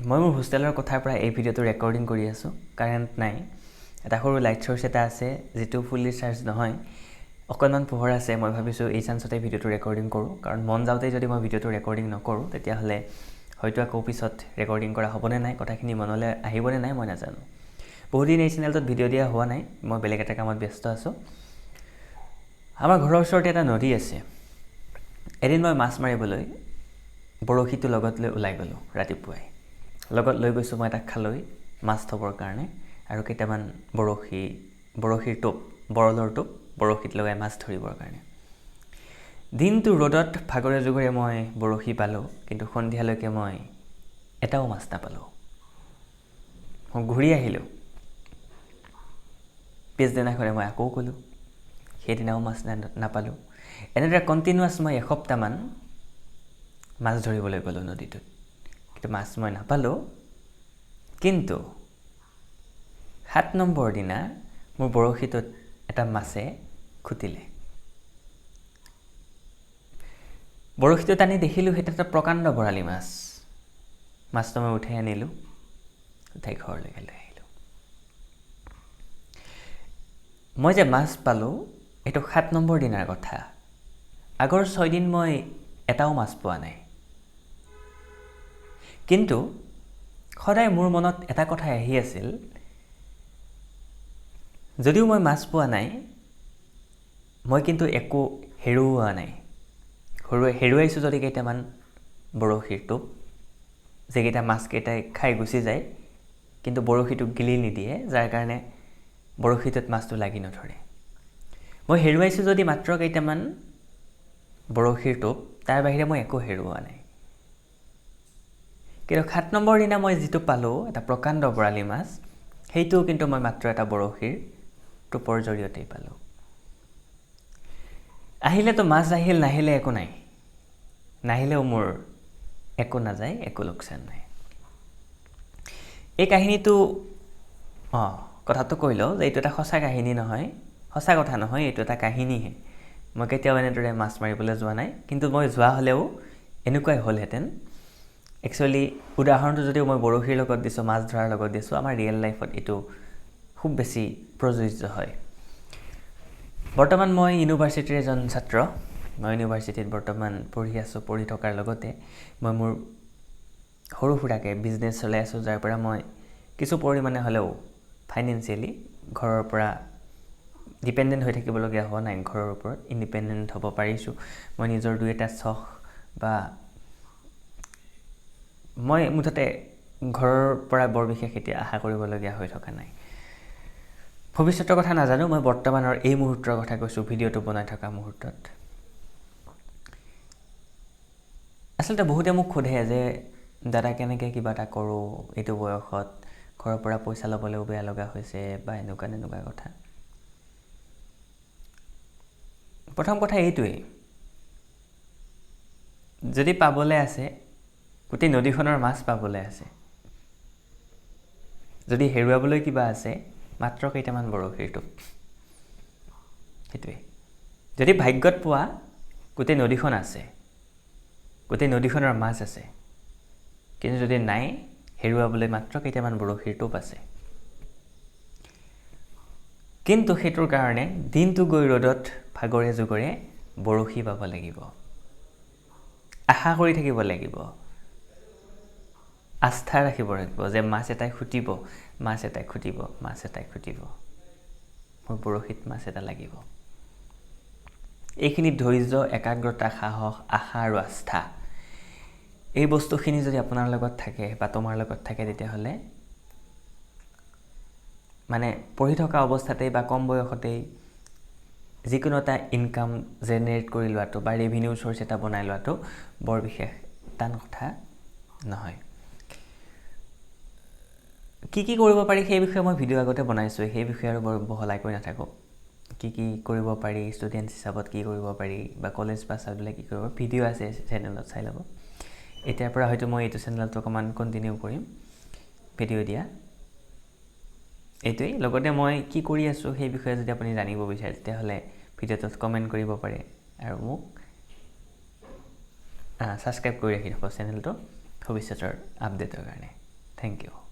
মই মোৰ হোষ্টেলৰ কথাৰ পৰা এই ভিডিঅ'টো ৰেকৰ্ডিং কৰি আছোঁ। কাৰেণ্ট নাই, এটা সৰু লাইট চ'ৰ্চ এটা আছে যিটো ফুল্লি চাৰ্জ নহয়। অকণমান পোহৰ আছে। মই ভাবিছোঁ এই চান্সতে ভিডিঅ'টো ৰেকৰ্ডিং কৰোঁ, কাৰণ মন যাওঁতেই যদি মই ভিডিঅ'টো ৰেকৰ্ডিং নকৰোঁ তেতিয়াহ'লে হয়তো আকৌ পিছত ৰেকৰ্ডিং কৰা হ'বনে নাই, কথাখিনি মনলৈ আহিবনে নাই মই নাজানো। বহুদিন এই চেনেলটোত ভিডিঅ' দিয়া হোৱা নাই, মই বেলেগ এটা কামত ব্যস্ত আছোঁ। আমাৰ ঘৰৰ ওচৰতে এটা নদী আছে। এদিন মই মাছ মাৰিবলৈ বৰশীটো লগত লৈ ওলাই গ'লোঁ ৰাতিপুৱাই। লগত লৈ গৈছোঁ মই এটা খালৈ মাছ থ'বৰ কাৰণে আৰু কেইটামান বৰশীৰ টোপ, বৰলৰ টোপ বৰশীত লগাই মাছ ধৰিবৰ কাৰণে। দিনটো ৰ'দত ভাগৰে জুগৰে মই বৰশী পালোঁ, কিন্তু সন্ধিয়ালৈকে মই এটাও মাছ নাপালোঁ। মই ঘূৰি আহিলোঁ। পিছদিনাখনে মই আকৌ গ'লোঁ, সেইদিনাও মাছ নাপালোঁ। এনেদৰে কণ্টিনিউৱাছ মই এসপ্তাহমান মাছ ধৰিবলৈ গ'লোঁ নদীটোত, কিন্তু মাছ মই নাপালোঁ। কিন্তু 7 নম্বৰ দিনা মোৰ বৰশীটোত এটা মাছে খুটিলে। বৰশীটো টানি দেখিলোঁ সেইটো এটা প্ৰকাণ্ড বৰালি মাছ। মাছটো মই উঠাই আনিলোঁ, উঠাই ঘৰলৈকে লৈ আহিলোঁ। মই যে মাছ পালোঁ এইটো 7 নম্বৰ দিনাৰ কথা। আগৰ 6 দিন মই এটাও মাছ পোৱা নাই। কিন্তু সদায় মোৰ মনত এটা কথা আহি আছিল, যদিও মই মাছ পোৱা নাই, মই কিন্তু একো হেৰুওৱা নাই। হেৰুৱাইছোঁ যদি কেইটামান বৰশীৰ টোপ, যিকেইটা মাছকেইটাই খাই গুচি যায়, কিন্তু বৰশীটোক গিলি নিদিয়ে, যাৰ কাৰণে বৰশীটোত মাছটো লাগি নধৰে। মই হেৰুৱাইছোঁ যদি মাত্ৰ কেইটামান বৰশীৰ টোপ, তাৰ বাহিৰে মই একো হেৰুওৱা নাই। কিন্তু 7 নম্বৰ দিনা মই যিটো পালোঁ, এটা প্ৰকাণ্ড বৰালি মাছ, সেইটোও কিন্তু মই মাত্ৰ এটা বৰশীৰ টোপৰ জৰিয়তেই পালোঁ। আহিলেতো মাছ আহিল, নাহিলে একো নাই। নাহিলেও মোৰ একো নাযায়, একো লোকচান নাই। এই কাহিনীটো কথাটো কৈ লওঁ যে এইটো এটা সঁচা কাহিনী নহয়, সঁচা কথা নহয়, এইটো এটা কাহিনীহে। মই কেতিয়াও এনেদৰে মাছ মাৰিবলৈ যোৱা নাই, কিন্তু মই যোৱা হ'লেও এনেকুৱাই হ'লহেঁতেন। একচুৱেলি উদাহৰণটো যদিও মই বৰশীৰ লগত দিছোঁ, মাছ ধৰাৰ লগত দিছোঁ, আমাৰ ৰিয়েল লাইফত এইটো খুব বেছি প্ৰযোজ্য হয়। বৰ্তমান মই ইউনিভাৰ্চিটিৰ এজন ছাত্ৰ। মই ইউনিভাৰ্চিটিত বৰ্তমান পঢ়ি আছোঁ। পঢ়ি থকাৰ লগতে মই মোৰ সৰু সুৰাকৈ বিজনেছ চলাই আছোঁ, যাৰ পৰা মই কিছু পৰিমাণে হ'লেও ফাইনেন্সিয়েলি ঘৰৰ পৰা ডিপেণ্ডেণ্ট হৈ থাকিবলগীয়া হোৱা নাই। ঘৰৰ ওপৰত ইণ্ডিপেণ্ডেণ্ট হ'ব পাৰিছোঁ। মই নিজৰ 2-এটা চখ বা মই মুঠতে ঘৰৰ পৰা বৰ বিশেষ এতিয়া আশা কৰিবলগীয়া হৈ থকা নাই। ভৱিষ্যতৰ কথা নাজানো, মই বৰ্তমানৰ এই মুহূৰ্তৰ কথা কৈছোঁ, ভিডিঅ'টো বনাই থকা মুহূৰ্তত। আচলতে বহুতে মোক সোধে যে দাদা কেনেকৈ কিবা এটা কৰোঁ, এইটো বয়সত ঘৰৰ পৰা পইচা ল'বলৈও বেয়া লগা হৈছে বা এনেকুৱা কথা। প্ৰথম কথা এইটোৱেই, যদি পাবলৈ আছে, গোটেই নদীখনৰ মাছ পাবলৈ আছে। যদি হেৰুৱাবলৈ কিবা আছে, মাত্ৰ কেইটামান বৰশীৰ টোপ, সেইটোৱেই। যদি ভাগ্যত পোৱা, গোটেই নদীখন আছে, গোটেই নদীখনৰ মাছ আছে। কিন্তু যদি নাই, হেৰুৱাবলৈ মাত্ৰ কেইটামান বৰশীৰ টোপ আছে। কিন্তু সেইটোৰ কাৰণে দিনটো গৈ ৰ'দত ভাগৰে জুগৰে বৰশী বাব লাগিব, আশা কৰি থাকিব লাগিব, আস্থা ৰাখিব লাগিব যে মাছ এটাই খুটিব, মাছ এটাই খুটিব, মাছ এটাই খুটিব, মোৰ বৰশীত মাছ এটা লাগিব। এইখিনি ধৈৰ্য, একাগ্ৰতা, সাহস, আশা আৰু আস্থা, এই বস্তুখিনি যদি আপোনাৰ লগত থাকে বা তোমাৰ লগত থাকে, তেতিয়াহ'লে মানে পঢ়ি থকা অৱস্থাতেই বা কম বয়সতেই যিকোনো এটা ইনকাম জেনেৰেট কৰি লোৱাটো বা ৰেভিনিউ চ'ৰ্চ এটা বনাই লোৱাটো বৰ বিশেষ টান কথা নহয়। কি কৰিব পাৰি সেই বিষয়ে মই ভিডিঅ' আগতে বনাইছোঁ, সেই বিষয়ে আৰু বৰ বহলাই কৈ নাথাকোঁ। কি কৰিব পাৰি, ষ্টুডেণ্টছ হিচাপত কি কৰিব পাৰি বা কলেজ পাছ আউট হ'লে কি কৰিব পাৰি, ভিডিঅ' আছে চেনেলত, চাই ল'ব। এতিয়াৰ পৰা হয়তো মই এইটো চেনেলটো অকণমান কণ্টিনিউ কৰিম ভিডিঅ' দিয়া। এইটোৱেই, লগতে মই কি কৰি আছোঁ সেই বিষয়ে যদি আপুনি জানিব বিচাৰে, তেতিয়াহ'লে ভিডিঅ'টোত কমেণ্ট কৰিব পাৰে আৰু মোক ছাবস্ক্ৰাইব কৰি ৰাখি থ'ব চেনেলটো ভৱিষ্যতৰ আপডেটৰ কাৰণে। Thank U.